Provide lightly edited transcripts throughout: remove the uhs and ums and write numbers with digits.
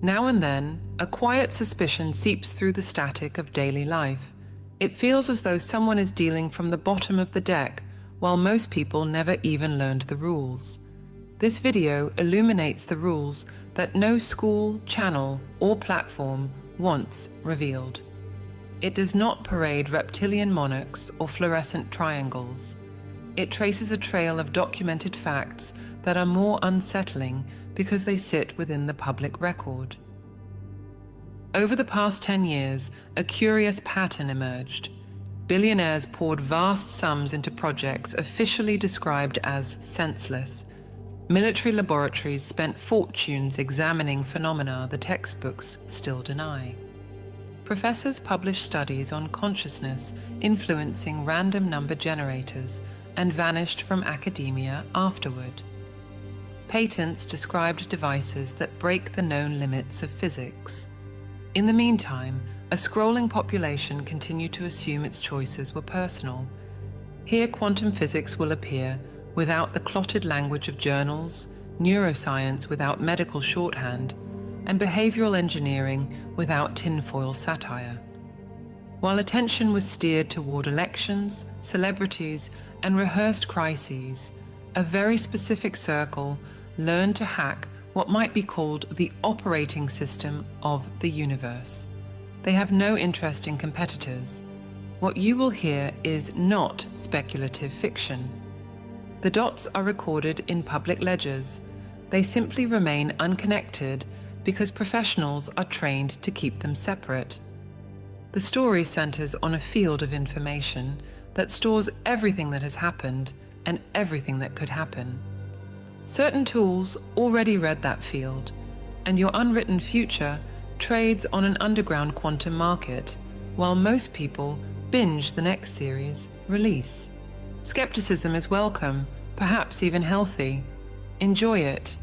Now and then, a quiet suspicion seeps through the static of daily life. It feels as though someone is dealing from the bottom of the deck, while most people never even learned the rules. This video illuminates the rules that no school, channel, or platform wants revealed. It does not parade reptilian monarchs or fluorescent triangles. It traces a trail of documented facts that are more unsettling because they sit within the public record. Over the past 10 years, a curious pattern emerged. Billionaires poured vast sums into projects officially described as senseless. Military laboratories spent fortunes examining phenomena the textbooks still deny. Professors published studies on consciousness influencing random number generators and vanished from academia afterward. Patents described devices that break the known limits of physics. In the meantime, a scrolling population continued to assume its choices were personal. Here quantum physics will appear without the clotted language of journals, neuroscience without medical shorthand, and behavioral engineering without tinfoil satire. While attention was steered toward elections, celebrities, and rehearsed crises, a very specific circle learned to hack what might be called the operating system of the universe. They have no interest in competitors. What you will hear is not speculative fiction. The dots are recorded in public ledgers. They simply remain unconnected because professionals are trained to keep them separate. The story centers on a field of information that stores everything that has happened and everything that could happen. Certain tools already read that field, and your unwritten future trades on an underground quantum market, while most people binge the next series release. Skepticism is welcome, perhaps even healthy. Enjoy it.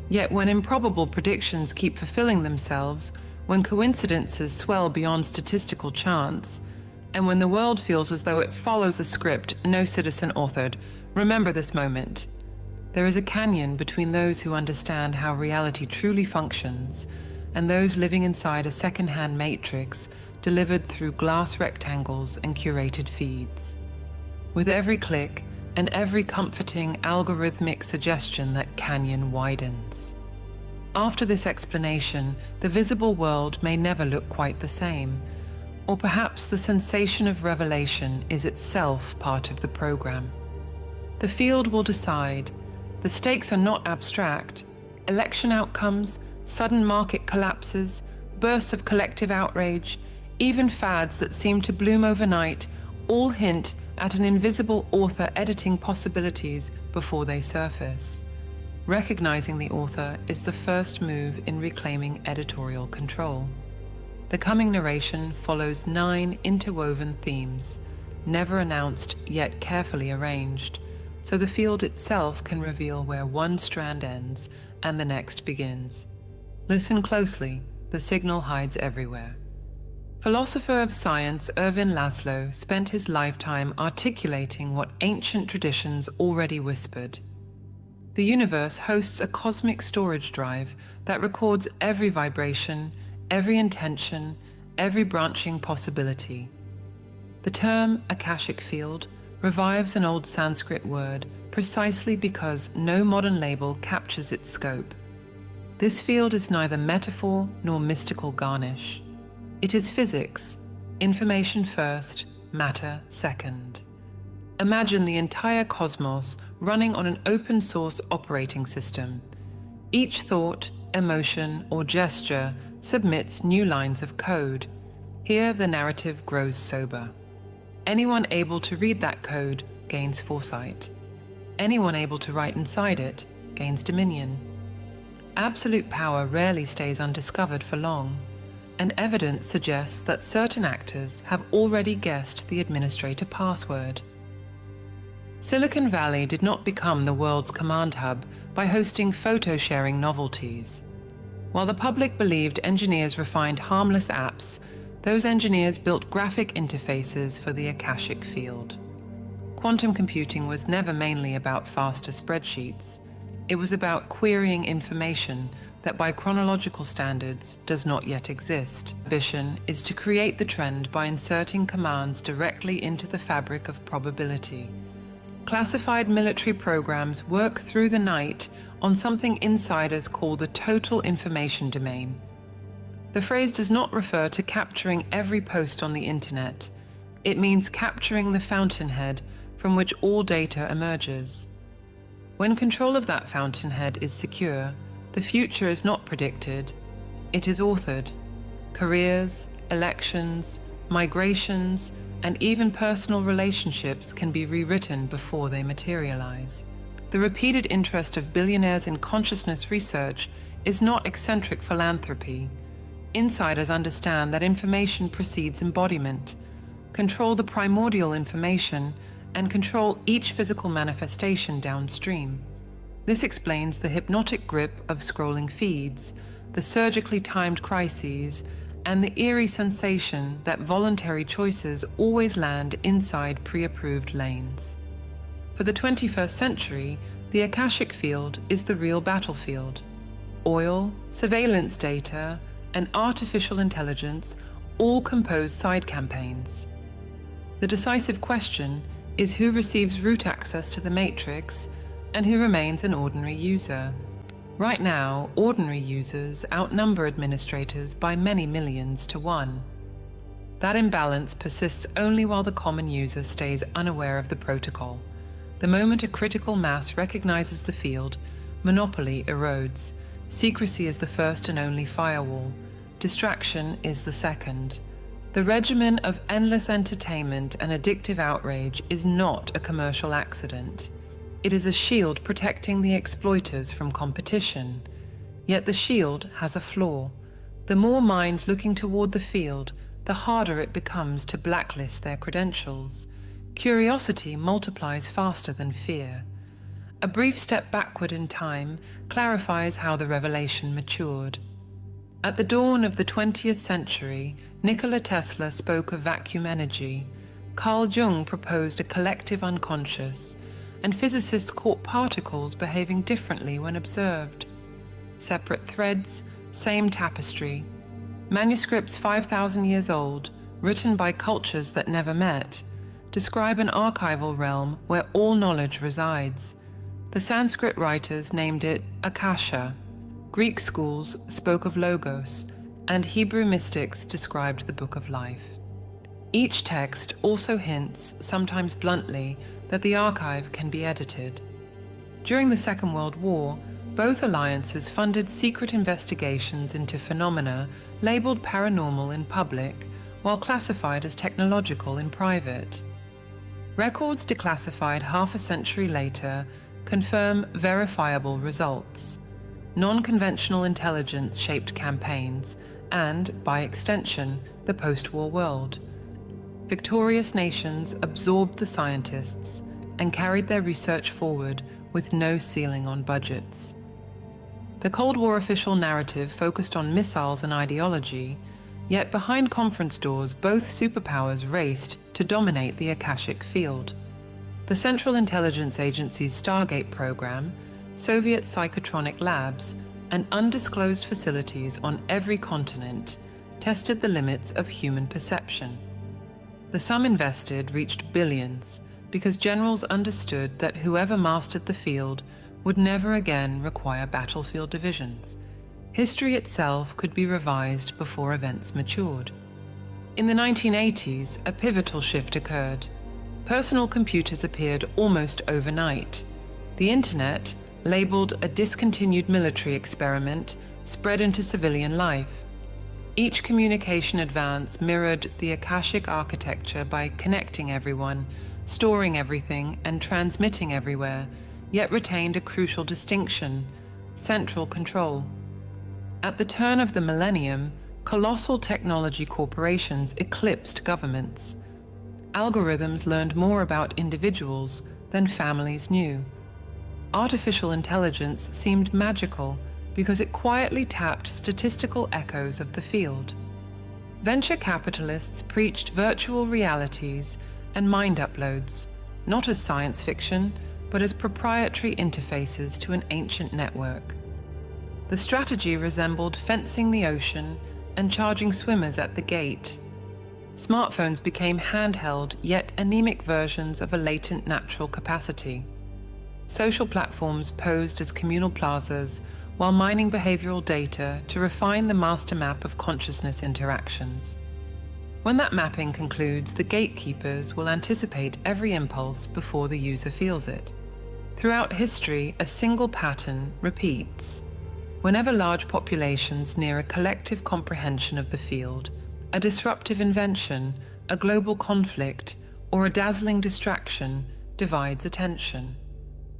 Yet when improbable predictions keep fulfilling themselves, when coincidences swell beyond statistical chance, and when the world feels as though it follows a script no citizen authored, remember this moment. There is a canyon between those who understand how reality truly functions and those living inside a second-hand matrix delivered through glass rectangles and curated feeds. With every click and every comforting algorithmic suggestion, that canyon widens. After this explanation, the visible world may never look quite the same, or perhaps the sensation of revelation is itself part of the program. The field will decide. The stakes are not abstract. Election outcomes, sudden market collapses, bursts of collective outrage, even fads that seem to bloom overnight, all hint at an invisible author editing possibilities before they surface. Recognizing the author is the first move in reclaiming editorial control. The coming narration follows 9 interwoven themes, never announced yet carefully arranged, so the field itself can reveal where one strand ends and the next begins. Listen closely, the signal hides everywhere. Philosopher of science Ervin Laszlo spent his lifetime articulating what ancient traditions already whispered. The universe hosts a cosmic storage drive that records every vibration, every intention, every branching possibility. The term Akashic field revives an old Sanskrit word precisely because no modern label captures its scope. This field is neither metaphor nor mystical garnish. It is physics, information first, matter second. Imagine the entire cosmos running on an open source operating system. Each thought, emotion, or gesture submits new lines of code. Here the narrative grows sober. Anyone able to read that code gains foresight. Anyone able to write inside it gains dominion. Absolute power rarely stays undiscovered for long, and evidence suggests that certain actors have already guessed the administrator password. Silicon Valley did not become the world's command hub by hosting photo-sharing novelties. While the public believed engineers refined harmless apps, those engineers built graphic interfaces for the Akashic field. Quantum computing was never mainly about faster spreadsheets. It was about querying information that by chronological standards does not yet exist. Ambition is to create the trend by inserting commands directly into the fabric of probability. Classified military programs work through the night on something insiders call the total information domain. The phrase does not refer to capturing every post on the internet. It means capturing the fountainhead from which all data emerges. When control of that fountainhead is secure, the future is not predicted, it is authored. Careers, elections, migrations, and even personal relationships can be rewritten before they materialize. The repeated interest of billionaires in consciousness research is not eccentric philanthropy. Insiders understand that information precedes embodiment, control the primordial information, and control each physical manifestation downstream. This explains the hypnotic grip of scrolling feeds, the surgically timed crises, and the eerie sensation that voluntary choices always land inside pre-approved lanes. For the 21st century, the Akashic field is the real battlefield. Oil, surveillance data, and artificial intelligence all compose side campaigns. The decisive question is who receives root access to the matrix and who remains an ordinary user. Right now, ordinary users outnumber administrators by many millions to one. That imbalance persists only while the common user stays unaware of the protocol. The moment a critical mass recognizes the field, monopoly erodes. Secrecy is the first and only firewall. Distraction is the second. The regimen of endless entertainment and addictive outrage is not a commercial accident. It is a shield protecting the exploiters from competition. Yet the shield has a flaw. The more minds looking toward the field, the harder it becomes to blacklist their credentials. Curiosity multiplies faster than fear. A brief step backward in time clarifies how the revelation matured. At the dawn of the 20th century, Nikola Tesla spoke of vacuum energy. Carl Jung proposed a collective unconscious, and physicists caught particles behaving differently when observed. Separate threads, same tapestry. Manuscripts 5,000 years old, written by cultures that never met, describe an archival realm where all knowledge resides. The Sanskrit writers named it Akasha. Greek schools spoke of Logos, and Hebrew mystics described the Book of Life. Each text also hints, sometimes bluntly, that the archive can be edited. During the Second World War, both alliances funded secret investigations into phenomena labeled paranormal in public, while classified as technological in private. Records declassified half a century later confirm verifiable results. Non-conventional intelligence shaped campaigns and, by extension, the post-war world. Victorious nations absorbed the scientists and carried their research forward with no ceiling on budgets. The Cold War official narrative focused on missiles and ideology, yet behind conference doors both superpowers raced to dominate the Akashic field. The Central Intelligence Agency's Stargate program, Soviet psychotronic labs, and undisclosed facilities on every continent tested the limits of human perception. The sum invested reached billions because generals understood that whoever mastered the field would never again require battlefield divisions. History itself could be revised before events matured. In the 1980s, a pivotal shift occurred. Personal computers appeared almost overnight. The Internet, labeled a discontinued military experiment, spread into civilian life. Each communication advance mirrored the Akashic architecture by connecting everyone, storing everything, and transmitting everywhere, yet retained a crucial distinction: central control. At the turn of the millennium, colossal technology corporations eclipsed governments. Algorithms learned more about individuals than families knew. Artificial intelligence seemed magical because it quietly tapped statistical echoes of the field. Venture capitalists preached virtual realities and mind uploads, not as science fiction, but as proprietary interfaces to an ancient network. The strategy resembled fencing the ocean and charging swimmers at the gate. Smartphones became handheld yet anemic versions of a latent natural capacity. Social platforms posed as communal plazas while mining behavioral data to refine the master map of consciousness interactions. When that mapping concludes, the gatekeepers will anticipate every impulse before the user feels it. Throughout history, a single pattern repeats. Whenever large populations near a collective comprehension of the field, a disruptive invention, a global conflict, or a dazzling distraction divides attention.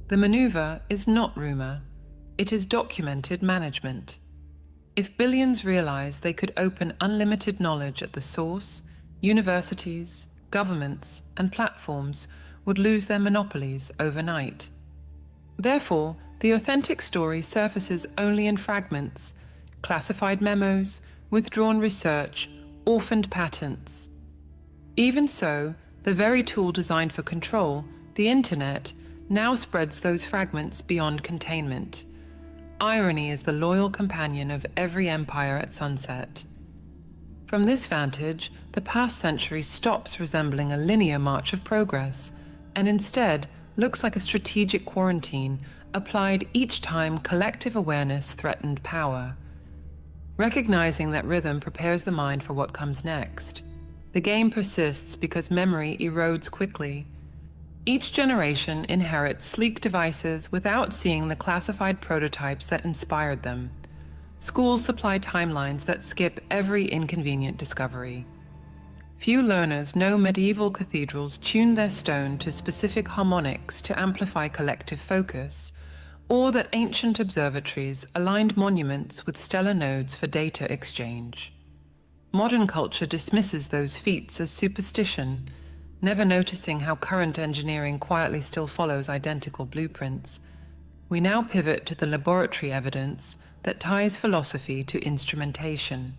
The maneuver is not rumor, it is documented management. If billions realize they could open unlimited knowledge at the source, universities, governments, and platforms would lose their monopolies overnight. Therefore, the authentic story surfaces only in fragments, classified memos, withdrawn research, orphaned patents. Even so, the very tool designed for control, the Internet, now spreads those fragments beyond containment. Irony is the loyal companion of every empire at sunset. From this vantage, the past century stops resembling a linear march of progress, and instead looks like a strategic quarantine applied each time collective awareness threatened power. Recognizing that rhythm prepares the mind for what comes next. The game persists because memory erodes quickly. Each generation inherits sleek devices without seeing the classified prototypes that inspired them. Schools supply timelines that skip every inconvenient discovery. Few learners know medieval cathedrals tuned their stone to specific harmonics to amplify collective focus, or that ancient observatories aligned monuments with stellar nodes for data exchange. Modern culture dismisses those feats as superstition, never noticing how current engineering quietly still follows identical blueprints. We now pivot to the laboratory evidence that ties philosophy to instrumentation.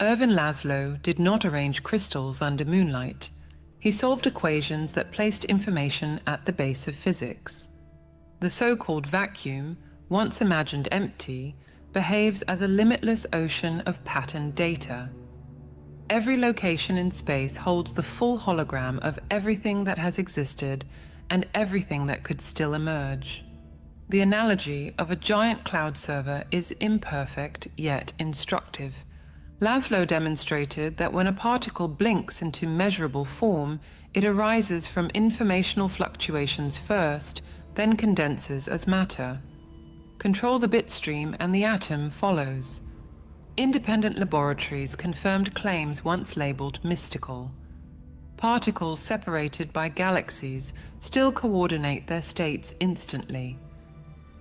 Ervin Laszlo did not arrange crystals under moonlight. He solved equations that placed information at the base of physics. The so-called vacuum, once imagined empty, behaves as a limitless ocean of patterned data. Every location in space holds the full hologram of everything that has existed and everything that could still emerge. The analogy of a giant cloud server is imperfect yet instructive. Laszlo demonstrated that when a particle blinks into measurable form, it arises from informational fluctuations first, then condenses as matter. Control the bit stream and the atom follows. Independent laboratories confirmed claims once labeled mystical. Particles separated by galaxies still coordinate their states instantly.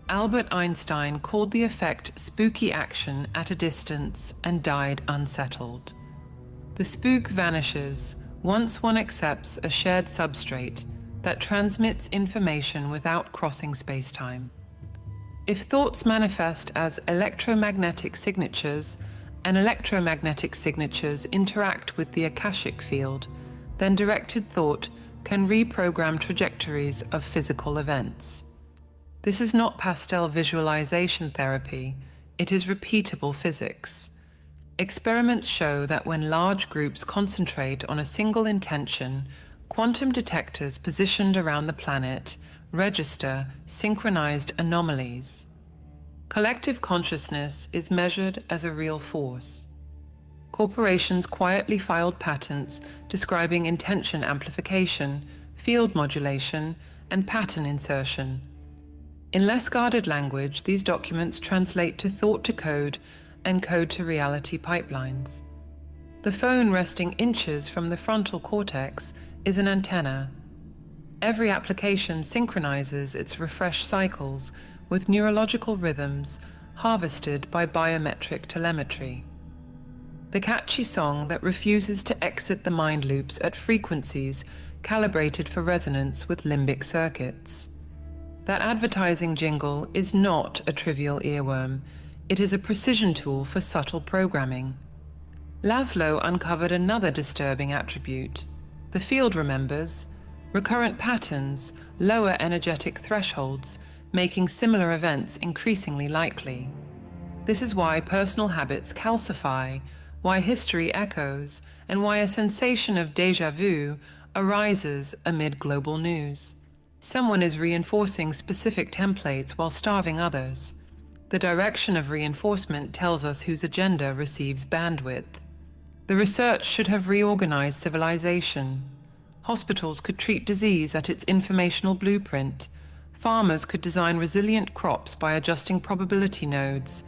Albert Einstein called the effect spooky action at a distance and died unsettled. The spook vanishes once one accepts a shared substrate that transmits information without crossing space-time. If thoughts manifest as electromagnetic signatures, and electromagnetic signatures interact with the Akashic field, then directed thought can reprogram trajectories of physical events. This is not pastel visualization therapy, it is repeatable physics. Experiments show that when large groups concentrate on a single intention, quantum detectors positioned around the planet register synchronized anomalies. Collective consciousness is measured as a real force. Corporations quietly filed patents describing intention amplification, field modulation, and pattern insertion. In less guarded language, these documents translate to thought to code and code to reality pipelines. The phone resting inches from the frontal cortex is an antenna. Every application synchronizes its refresh cycles with neurological rhythms harvested by biometric telemetry. The catchy song that refuses to exit the mind loops at frequencies calibrated for resonance with limbic circuits. That advertising jingle is not a trivial earworm, it is a precision tool for subtle programming. Laszlo uncovered another disturbing attribute. The field remembers recurrent patterns, lower energetic thresholds, making similar events increasingly likely. This is why personal habits calcify, why history echoes, and why a sensation of déjà vu arises amid global news. Someone is reinforcing specific templates while starving others. The direction of reinforcement tells us whose agenda receives bandwidth. The research should have reorganized civilization. Hospitals could treat disease at its informational blueprint. Farmers could design resilient crops by adjusting probability nodes.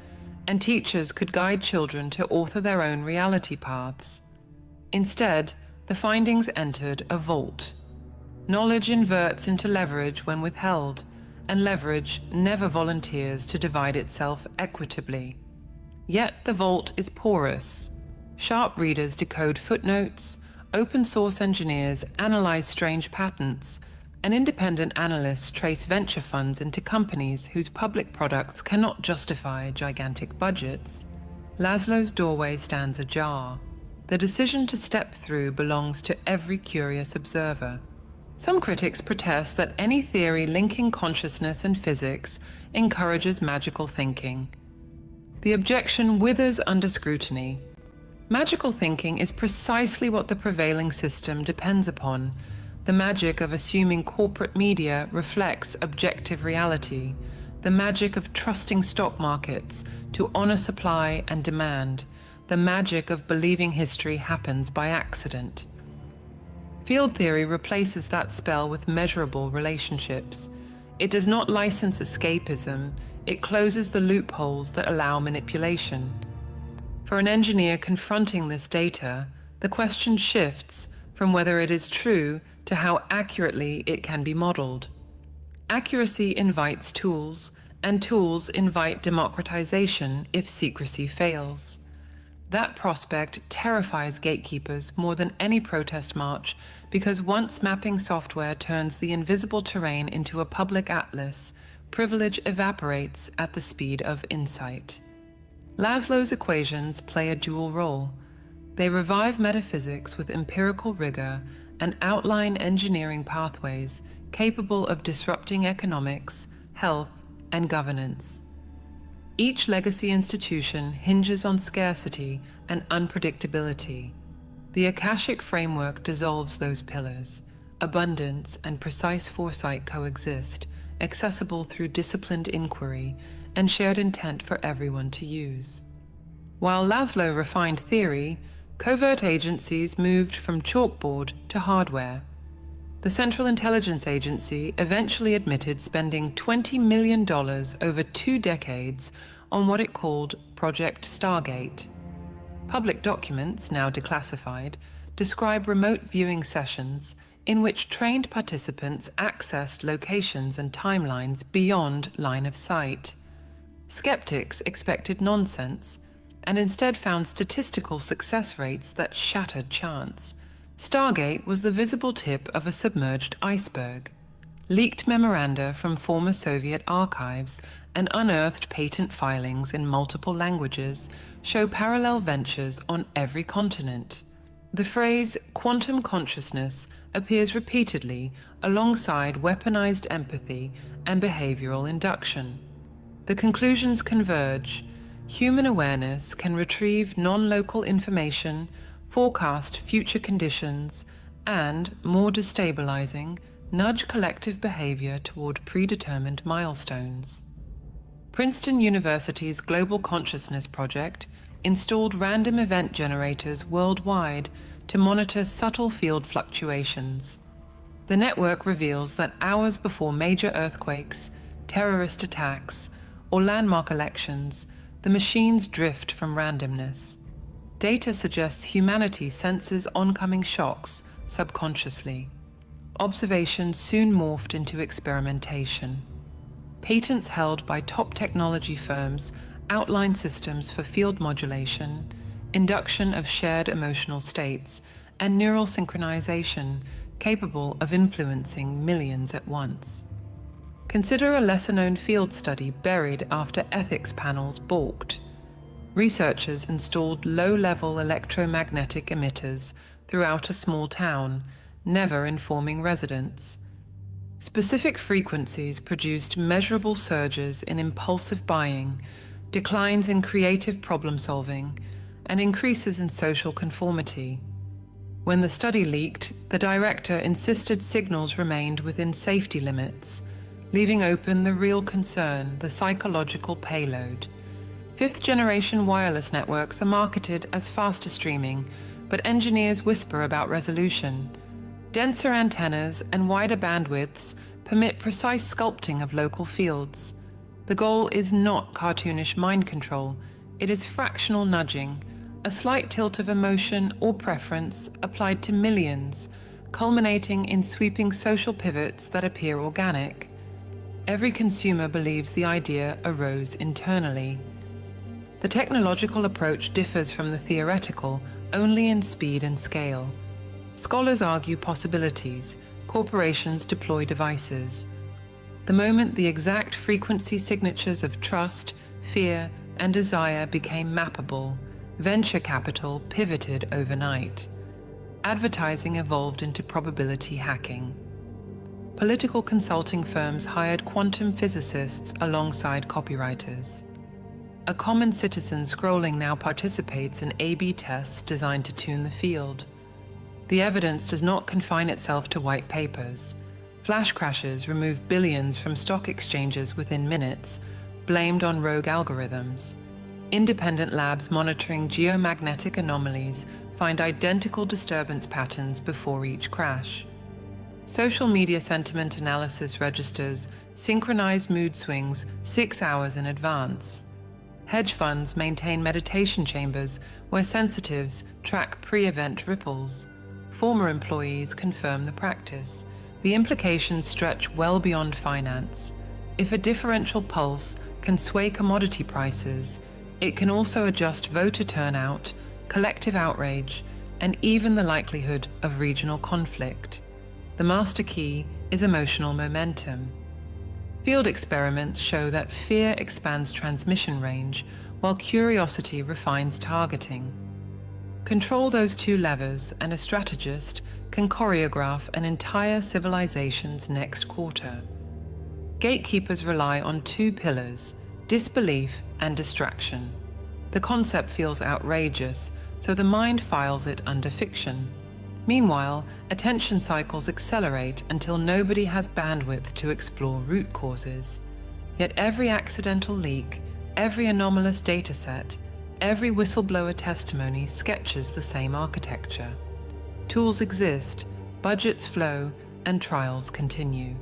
And teachers could guide children to author their own reality paths. Instead, the findings entered a vault. Knowledge inverts into leverage when withheld, and leverage never volunteers to divide itself equitably. Yet the vault is porous. Sharp readers decode footnotes, open source engineers analyze strange patents, and independent analysts trace venture funds into companies whose public products cannot justify gigantic budgets. Laszlo's doorway stands ajar. The decision to step through belongs to every curious observer. Some critics protest that any theory linking consciousness and physics encourages magical thinking. The objection withers under scrutiny. Magical thinking is precisely what the prevailing system depends upon. The magic of assuming corporate media reflects objective reality, the magic of trusting stock markets to honor supply and demand, the magic of believing history happens by accident. Field theory replaces that spell with measurable relationships. It does not license escapism, it closes the loopholes that allow manipulation. For an engineer confronting this data, the question shifts from whether it is true to how accurately it can be modeled. Accuracy invites tools, and tools invite democratization if secrecy fails. That prospect terrifies gatekeepers more than any protest march, because once mapping software turns the invisible terrain into a public atlas, privilege evaporates at the speed of insight. Laszlo's equations play a dual role. They revive metaphysics with empirical rigor and outline engineering pathways capable of disrupting economics, health, and governance. Each legacy institution hinges on scarcity and unpredictability. The Akashic framework dissolves those pillars. Abundance and precise foresight coexist, accessible through disciplined inquiry and shared intent for everyone to use. While Laszlo refined theory, covert agencies moved from chalkboard to hardware. The Central Intelligence Agency eventually admitted spending $20 million over 2 decades on what it called Project Stargate. Public documents, now declassified, describe remote viewing sessions in which trained participants accessed locations and timelines beyond line of sight. Skeptics expected nonsense, and instead found statistical success rates that shattered chance. Stargate was the visible tip of a submerged iceberg. Leaked memoranda from former Soviet archives and unearthed patent filings in multiple languages show parallel ventures on every continent. The phrase quantum consciousness appears repeatedly alongside weaponized empathy and behavioral induction. The conclusions converge. Human awareness can retrieve non-local information, forecast future conditions, and, more destabilizing, nudge collective behavior toward predetermined milestones. Princeton University's Global Consciousness Project installed random event generators worldwide to monitor subtle field fluctuations. The network reveals that hours before major earthquakes, terrorist attacks, or landmark elections, the machines drift from randomness. Data suggests humanity senses oncoming shocks subconsciously. Observation soon morphed into experimentation. Patents held by top technology firms outline systems for field modulation, induction of shared emotional states, and neural synchronization capable of influencing millions at once. Consider a lesser-known field study buried after ethics panels balked. Researchers installed low-level electromagnetic emitters throughout a small town, never informing residents. Specific frequencies produced measurable surges in impulsive buying, declines in creative problem-solving, and increases in social conformity. When the study leaked, the director insisted signals remained within safety limits, leaving open the real concern, the psychological payload. Fifth-generation wireless networks are marketed as faster streaming, but engineers whisper about resolution. Denser antennas and wider bandwidths permit precise sculpting of local fields. The goal is not cartoonish mind control, it is fractional nudging, a slight tilt of emotion or preference applied to millions, culminating in sweeping social pivots that appear organic. Every consumer believes the idea arose internally. The technological approach differs from the theoretical only in speed and scale. Scholars argue possibilities, corporations deploy devices. The moment the exact frequency signatures of trust, fear, and desire became mappable, venture capital pivoted overnight. Advertising evolved into probability hacking. Political consulting firms hired quantum physicists alongside copywriters. A common citizen scrolling now participates in A/B tests designed to tune the field. The evidence does not confine itself to white papers. Flash crashes remove billions from stock exchanges within minutes, blamed on rogue algorithms. Independent labs monitoring geomagnetic anomalies find identical disturbance patterns before each crash. Social media sentiment analysis registers synchronized mood swings 6 hours in advance. Hedge funds maintain meditation chambers where sensitives track pre-event ripples. Former employees confirm the practice. The implications stretch well beyond finance. If a differential pulse can sway commodity prices, it can also adjust voter turnout, collective outrage, and even the likelihood of regional conflict. The master key is emotional momentum. Field experiments show that fear expands transmission range, while curiosity refines targeting. Control those two levers, and a strategist can choreograph an entire civilization's next quarter. Gatekeepers rely on two pillars: disbelief and distraction. The concept feels outrageous, so the mind files it under fiction. Meanwhile, attention cycles accelerate until nobody has bandwidth to explore root causes. Yet every accidental leak, every anomalous dataset, every whistleblower testimony sketches the same architecture. Tools exist, budgets flow, and trials continue.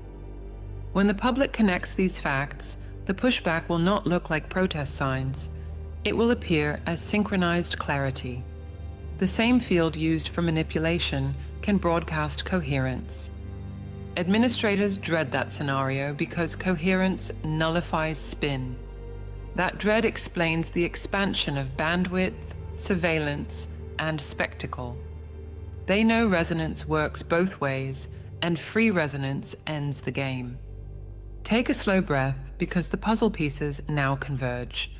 When the public connects these facts, the pushback will not look like protest signs. It will appear as synchronized clarity. The same field used for manipulation can broadcast coherence. Administrators dread that scenario because coherence nullifies spin. That dread explains the expansion of bandwidth, surveillance, and spectacle. They know resonance works both ways, and free resonance ends the game. Take a slow breath, because the puzzle pieces now converge.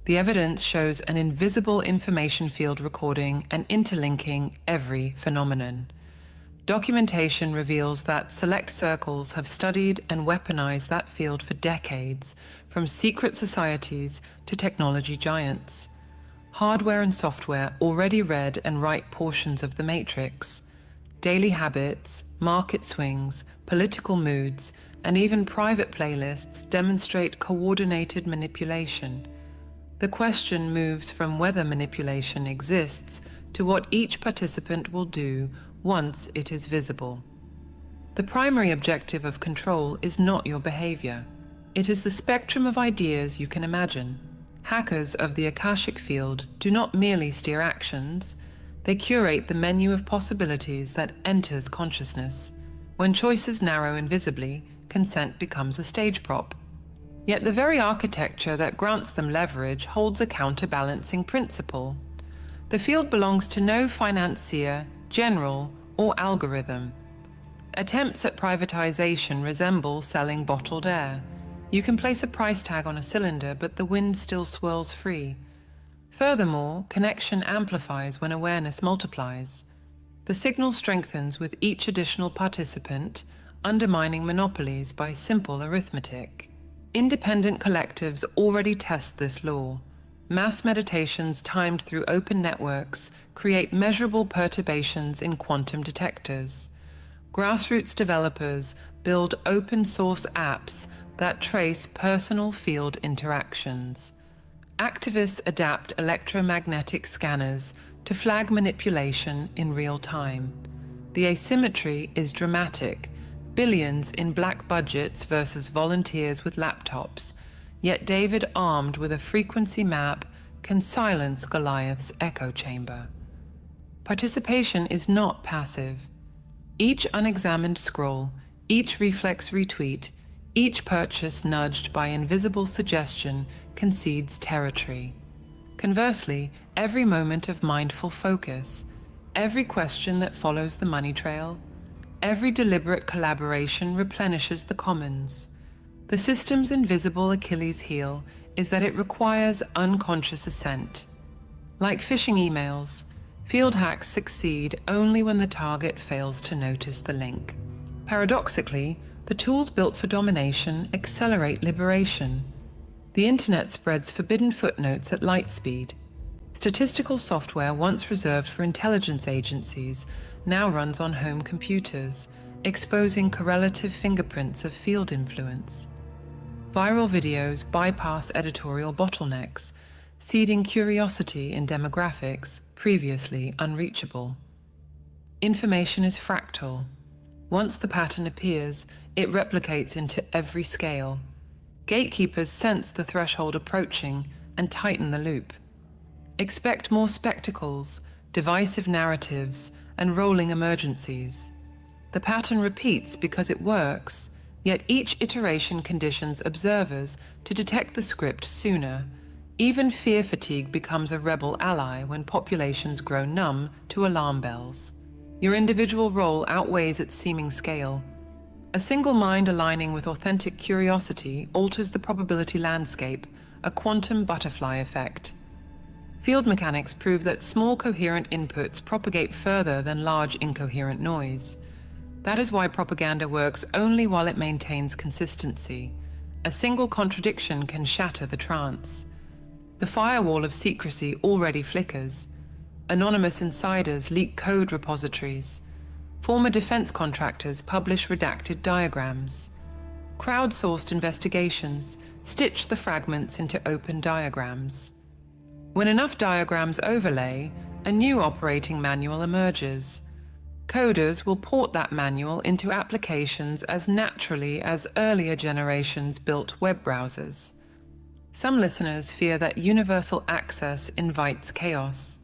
The evidence shows an invisible information field recording and interlinking every phenomenon. Documentation reveals that select circles have studied and weaponized that field for decades, from secret societies to technology giants. Hardware and software already read and write portions of the matrix. Daily habits, market swings, political moods, and even private playlists demonstrate coordinated manipulation. The question moves from whether manipulation exists to what each participant will do once it is visible. The primary objective of control is not your behavior. It is the spectrum of ideas you can imagine. Hackers of the Akashic field do not merely steer actions, they curate the menu of possibilities that enters consciousness. When choices narrow invisibly, consent becomes a stage prop. Yet the very architecture that grants them leverage holds a counterbalancing principle. The field belongs to no financier, general, or algorithm. Attempts at privatization resemble selling bottled air. You can place a price tag on a cylinder, but the wind still swirls free. Furthermore, connection amplifies when awareness multiplies. The signal strengthens with each additional participant, undermining monopolies by simple arithmetic. Independent collectives already test this law. Mass meditations timed through open networks create measurable perturbations in quantum detectors. Grassroots developers build open-source apps that trace personal field interactions. Activists adapt electromagnetic scanners to flag manipulation in real time. The asymmetry is dramatic: billions in black budgets versus volunteers with laptops, yet David, armed with a frequency map, can silence Goliath's echo chamber. Participation is not passive. Each unexamined scroll, each reflex retweet, each purchase nudged by invisible suggestion concedes territory. Conversely, every moment of mindful focus, every question that follows the money trail, every deliberate collaboration replenishes the commons. The system's invisible Achilles heel is that it requires unconscious assent. Like phishing emails, field hacks succeed only when the target fails to notice the link. Paradoxically, the tools built for domination accelerate liberation. The internet spreads forbidden footnotes at light speed. Statistical software once reserved for intelligence agencies now runs on home computers, exposing correlative fingerprints of field influence. Viral videos bypass editorial bottlenecks, seeding curiosity in demographics previously unreachable. Information is fractal. Once the pattern appears, it replicates into every scale. Gatekeepers sense the threshold approaching and tighten the loop. Expect more spectacles, divisive narratives, and rolling emergencies. The pattern repeats because it works, yet each iteration conditions observers to detect the script sooner. Even fear fatigue becomes a rebel ally when populations grow numb to alarm bells. Your individual role outweighs its seeming scale. A single mind aligning with authentic curiosity alters the probability landscape, a quantum butterfly effect. Field mechanics prove that small coherent inputs propagate further than large incoherent noise. That is why propaganda works only while it maintains consistency. A single contradiction can shatter the trance. The firewall of secrecy already flickers. Anonymous insiders leak code repositories. Former defense contractors publish redacted diagrams. Crowdsourced investigations stitch the fragments into open diagrams. When enough diagrams overlay, a new operating manual emerges. Coders will port that manual into applications as naturally as earlier generations built web browsers. Some listeners fear that universal access invites chaos.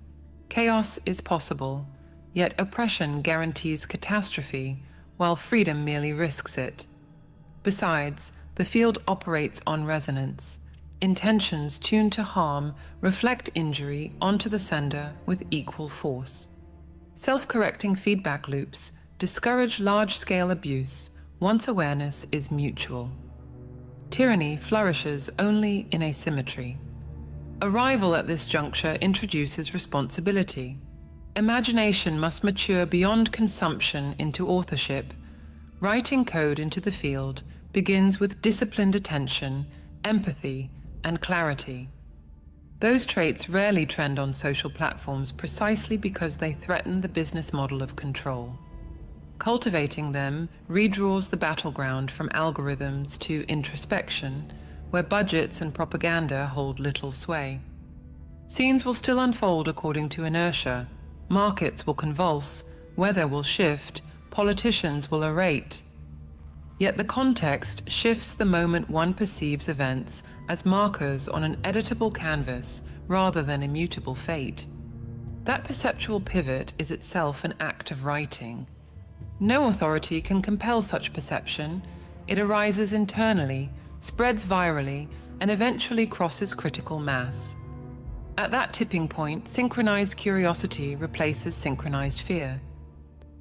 Chaos is possible, yet oppression guarantees catastrophe, while freedom merely risks it. Besides, the field operates on resonance. Intentions tuned to harm reflect injury onto the sender with equal force. Self-correcting feedback loops discourage large-scale abuse once awareness is mutual. Tyranny flourishes only in asymmetry. Arrival at this juncture introduces responsibility. Imagination must mature beyond consumption into authorship. Writing code into the field begins with disciplined attention, empathy, and clarity. Those traits rarely trend on social platforms precisely because they threaten the business model of control. Cultivating them redraws the battleground from algorithms to introspection, where budgets and propaganda hold little sway. Scenes will still unfold according to inertia. Markets will convulse, weather will shift, politicians will orate. Yet the context shifts the moment one perceives events as markers on an editable canvas rather than immutable fate. That perceptual pivot is itself an act of writing. No authority can compel such perception. It arises internally, spreads virally, and eventually crosses critical mass. At that tipping point, synchronized curiosity replaces synchronized fear.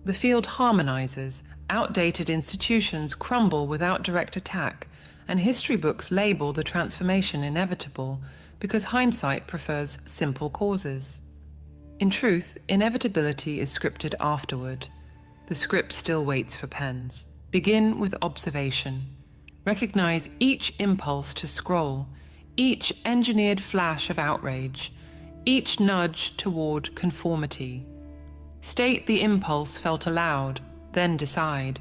The field harmonizes, outdated institutions crumble without direct attack, and history books label the transformation inevitable because hindsight prefers simple causes. In truth, inevitability is scripted afterward. The script still waits for pens. Begin with observation. Recognize each impulse to scroll, each engineered flash of outrage, each nudge toward conformity. State the impulse felt aloud, then decide.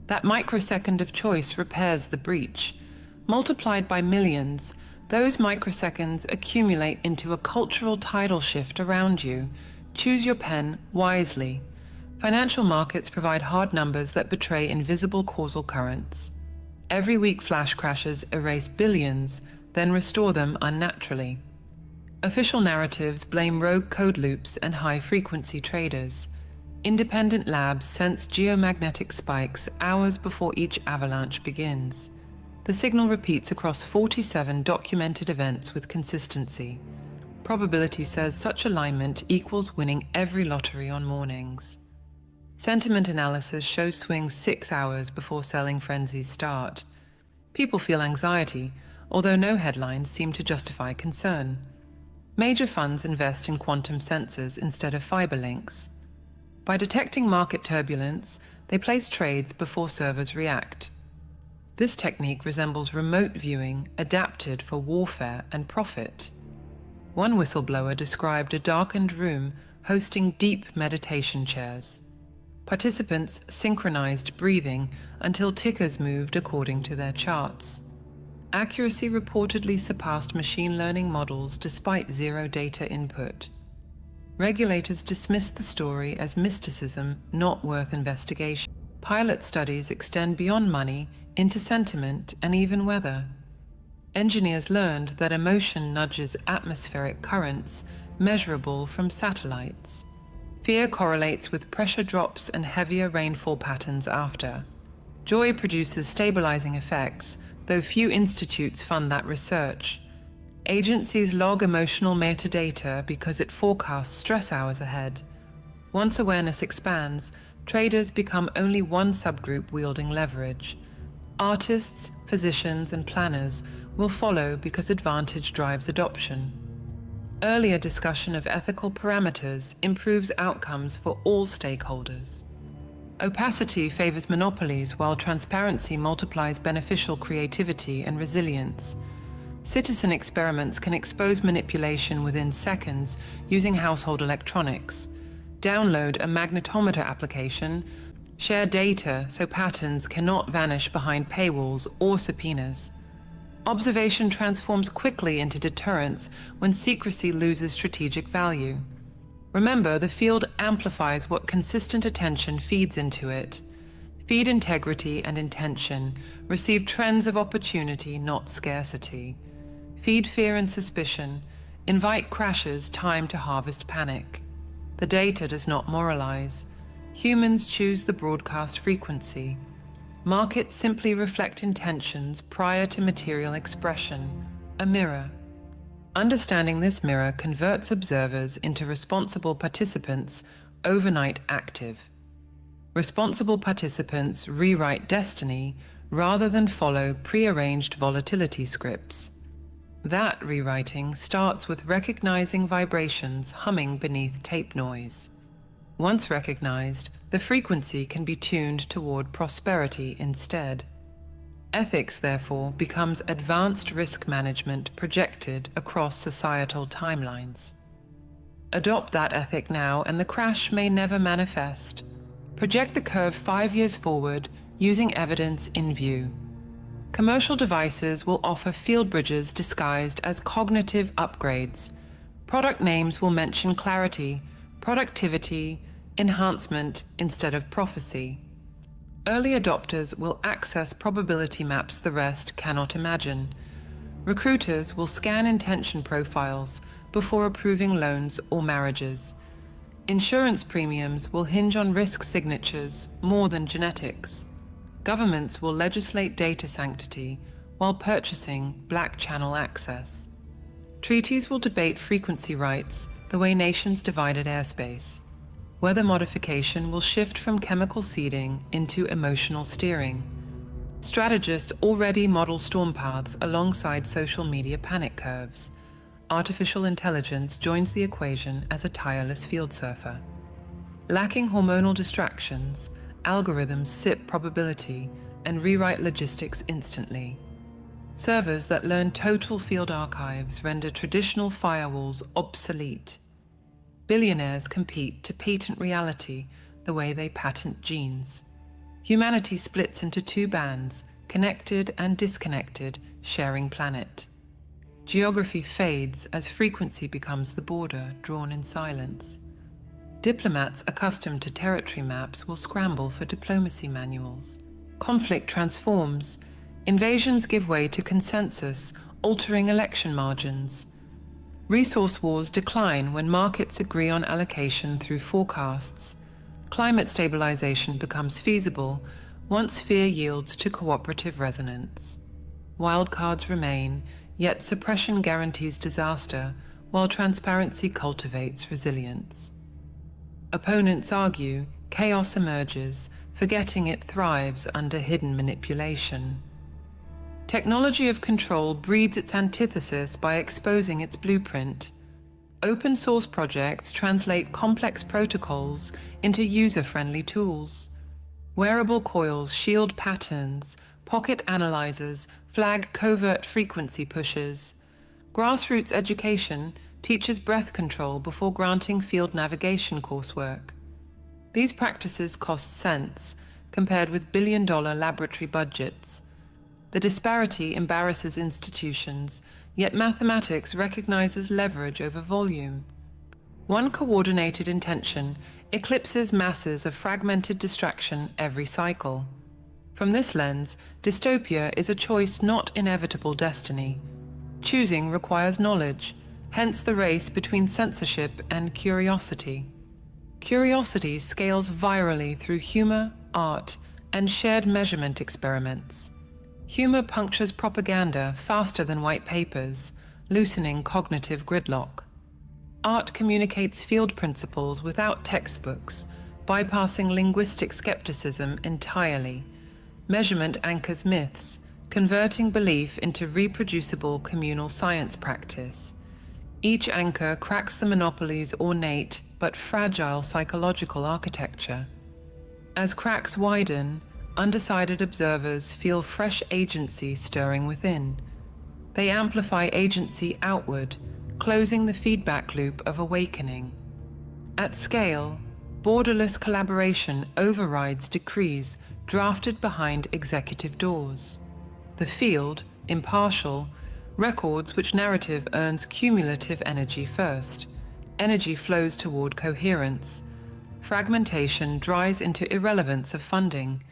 That microsecond of choice repairs the breach. Multiplied by millions, those microseconds accumulate into a cultural tidal shift around you. Choose your pen wisely. Financial markets provide hard numbers that betray invisible causal currents. Every week flash crashes erase billions, then restore them unnaturally. Official narratives blame rogue code loops and high-frequency traders. Independent labs sense geomagnetic spikes hours before each avalanche begins. The signal repeats across 47 documented events with consistency. Probability says such alignment equals winning every lottery on mornings. Sentiment analysis shows swings 6 hours before selling frenzies start. People feel anxiety, although no headlines seem to justify concern. Major funds invest in quantum sensors instead of fiber links. By detecting market turbulence, they place trades before servers react. This technique resembles remote viewing adapted for warfare and profit. One whistleblower described a darkened room hosting deep meditation chairs. Participants synchronized breathing until tickers moved according to their charts. Accuracy reportedly surpassed machine learning models despite zero data input. Regulators dismissed the story as mysticism not worth investigation. Pilot studies extend beyond money into sentiment and even weather. Engineers learned that emotion nudges atmospheric currents measurable from satellites. Fear correlates with pressure drops and heavier rainfall patterns after. Joy produces stabilizing effects, though few institutes fund that research. Agencies log emotional metadata because it forecasts stress hours ahead. Once awareness expands, traders become only one subgroup wielding leverage. Artists, physicians, and planners will follow because advantage drives adoption. Earlier discussion of ethical parameters improves outcomes for all stakeholders. Opacity favors monopolies while transparency multiplies beneficial creativity and resilience. Citizen experiments can expose manipulation within seconds using household electronics. Download a magnetometer application. Share data so patterns cannot vanish behind paywalls or subpoenas. Observation transforms quickly into deterrence when secrecy loses strategic value. Remember, the field amplifies what consistent attention feeds into it. Feed integrity and intention. Receive trends of opportunity, not scarcity. Feed fear and suspicion. Invite crashes timed to harvest panic. The data does not moralize. Humans choose the broadcast frequency. Markets simply reflect intentions prior to material expression, a mirror. Understanding this mirror converts observers into responsible participants, overnight active. Responsible participants rewrite destiny rather than follow prearranged volatility scripts. That rewriting starts with recognizing vibrations humming beneath tape noise. Once recognized, the frequency can be tuned toward prosperity instead. Ethics, therefore, becomes advanced risk management projected across societal timelines. Adopt that ethic now, and the crash may never manifest. Project the curve 5 years forward using evidence in view. Commercial devices will offer field bridges disguised as cognitive upgrades. Product names will mention clarity, productivity, enhancement instead of prophecy. Early adopters will access probability maps the rest cannot imagine. Recruiters will scan intention profiles before approving loans or marriages. Insurance premiums will hinge on risk signatures more than genetics. Governments will legislate data sanctity while purchasing black channel access. Treaties will debate frequency rights the way nations divided airspace. Weather modification will shift from chemical seeding into emotional steering. Strategists already model storm paths alongside social media panic curves. Artificial intelligence joins the equation as a tireless field surfer. Lacking hormonal distractions, algorithms sip probability, and rewrite logistics instantly. Servers that learn total field archives render traditional firewalls obsolete. Billionaires compete to patent reality the way they patent genes. Humanity splits into two bands, connected and disconnected, sharing planet. Geography fades as frequency becomes the border drawn in silence. Diplomats accustomed to territory maps will scramble for diplomacy manuals. Conflict transforms. Invasions give way to consensus, altering election margins. Resource wars decline when markets agree on allocation through forecasts. Climate stabilization becomes feasible once fear yields to cooperative resonance. Wildcards remain, yet suppression guarantees disaster, while transparency cultivates resilience. Opponents argue, chaos emerges, forgetting it thrives under hidden manipulation. Technology of control breeds its antithesis by exposing its blueprint. Open source projects translate complex protocols into user-friendly tools. Wearable coils shield patterns, pocket analyzers flag covert frequency pushes. Grassroots education teaches breath control before granting field navigation coursework. These practices cost cents compared with billion-dollar laboratory budgets. The disparity embarrasses institutions, yet mathematics recognizes leverage over volume. One coordinated intention eclipses masses of fragmented distraction every cycle. From this lens, dystopia is a choice, not inevitable destiny. Choosing requires knowledge, hence the race between censorship and curiosity. Curiosity scales virally through humor, art, and shared measurement experiments. Humor punctures propaganda faster than white papers, loosening cognitive gridlock. Art communicates field principles without textbooks, bypassing linguistic skepticism entirely. Measurement anchors myths, converting belief into reproducible communal science practice. Each anchor cracks the monopoly's ornate but fragile psychological architecture. As cracks widen, undecided observers feel fresh agency stirring within. They amplify agency outward, closing the feedback loop of awakening. At scale, borderless collaboration overrides decrees drafted behind executive doors. The field, impartial, records which narrative earns cumulative energy first. Energy flows toward coherence. Fragmentation dries into irrelevance of funding.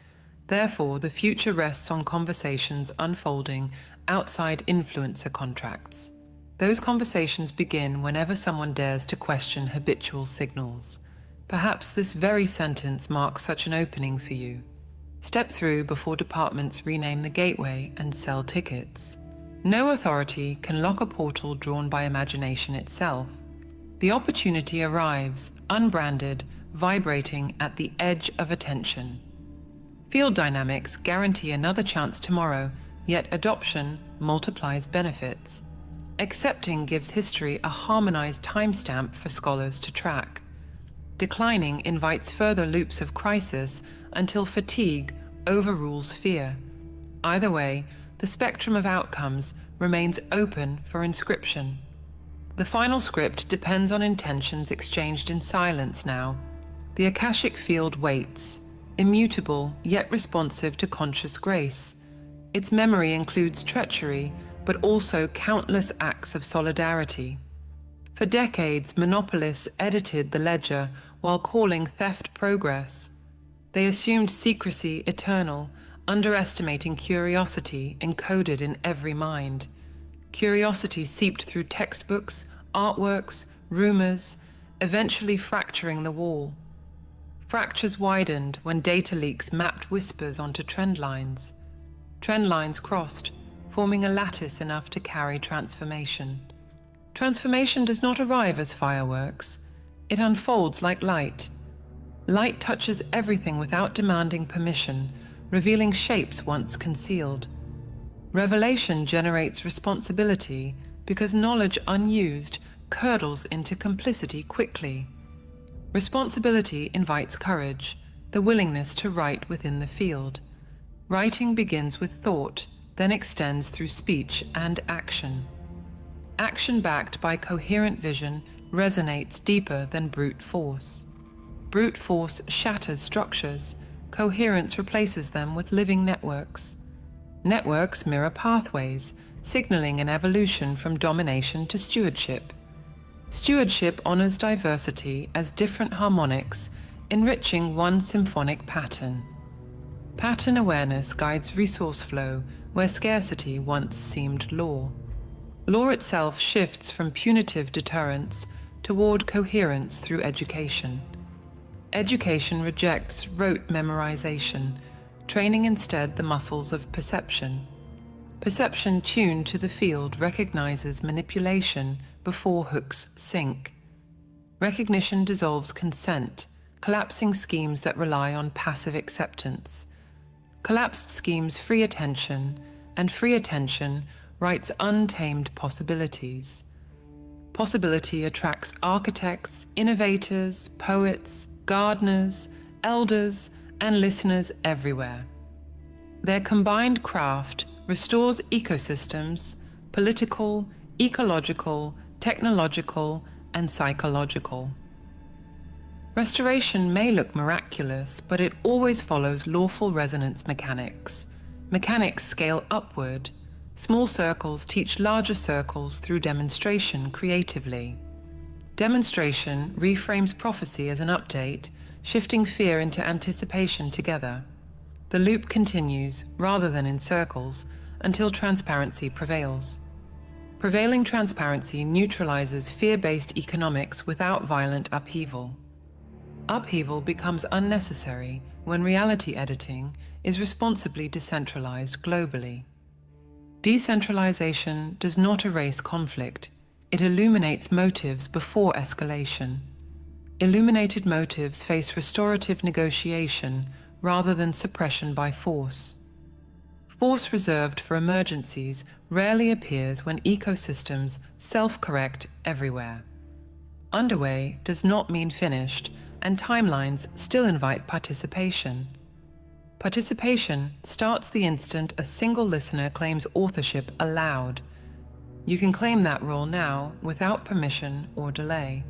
Therefore, the future rests on conversations unfolding outside influencer contracts. Those conversations begin whenever someone dares to question habitual signals. Perhaps this very sentence marks such an opening for you. Step through before departments rename the gateway and sell tickets. No authority can lock a portal drawn by imagination itself. The opportunity arrives, unbranded, vibrating at the edge of attention. Field dynamics guarantee another chance tomorrow, yet adoption multiplies benefits. Accepting gives history a harmonized timestamp for scholars to track. Declining invites further loops of crisis until fatigue overrules fear. Either way, the spectrum of outcomes remains open for inscription. The final script depends on intentions exchanged in silence now. The Akashic field waits, immutable yet responsive to conscious grace. Its memory includes treachery, but also countless acts of solidarity. For decades, monopolists edited the ledger while calling theft progress. They assumed secrecy eternal, underestimating curiosity encoded in every mind. Curiosity seeped through textbooks, artworks, rumors, eventually fracturing the wall. Fractures widened when data leaks mapped whispers onto trend lines. Trend lines crossed, forming a lattice enough to carry transformation. Transformation does not arrive as fireworks. It unfolds like light. Light touches everything without demanding permission, revealing shapes once concealed. Revelation generates responsibility because knowledge unused curdles into complicity quickly. Responsibility invites courage, the willingness to write within the field. Writing begins with thought, then extends through speech and action. Action backed by coherent vision resonates deeper than brute force. Brute force shatters structures, coherence replaces them with living networks. Networks mirror pathways, signaling an evolution from domination to stewardship. Stewardship honors diversity as different harmonics, enriching one symphonic pattern. Pattern awareness guides resource flow where scarcity once seemed law. Law itself shifts from punitive deterrence toward coherence through education. Education rejects rote memorization, training instead the muscles of perception. Perception tuned to the field recognizes manipulation before hooks sink. Recognition dissolves consent, collapsing schemes that rely on passive acceptance. Collapsed schemes free attention, and free attention writes untamed possibilities. Possibility attracts architects, innovators, poets, gardeners, elders, and listeners everywhere. Their combined craft restores ecosystems, political, ecological, technological, and psychological. Restoration may look miraculous, but it always follows lawful resonance mechanics. Mechanics scale upward. Small circles teach larger circles through demonstration creatively. Demonstration reframes prophecy as an update, shifting fear into anticipation together. The loop continues, rather than in circles, until transparency prevails. Prevailing transparency neutralizes fear-based economics without violent upheaval. Upheaval becomes unnecessary when reality editing is responsibly decentralized globally. Decentralization does not erase conflict, it illuminates motives before escalation. Illuminated motives face restorative negotiation rather than suppression by force. Force reserved for emergencies rarely appears when ecosystems self-correct everywhere. Underway does not mean finished, and timelines still invite participation. Participation starts the instant a single listener claims authorship aloud. You can claim that role now without permission or delay.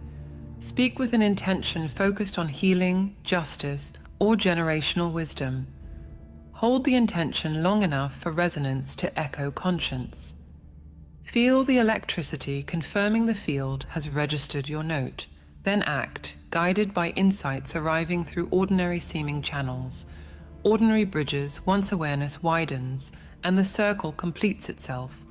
Speak with an intention focused on healing, justice, or generational wisdom. Hold the intention long enough for resonance to echo conscience. Feel the electricity confirming the field has registered your note. Then act, guided by insights arriving through ordinary seeming channels. Ordinary bridges once awareness widens, and the circle completes itself.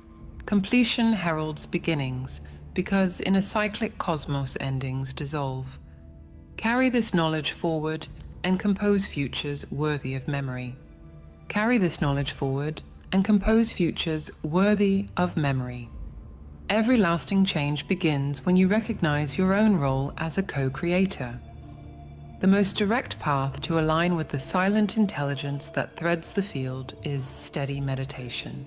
Completion heralds beginnings, because in a cyclic cosmos endings dissolve. Carry this knowledge forward and compose futures worthy of memory. Carry this knowledge forward and compose futures worthy of memory. Every lasting change begins when you recognize your own role as a co-creator. The most direct path to align with the silent intelligence that threads the field is steady meditation.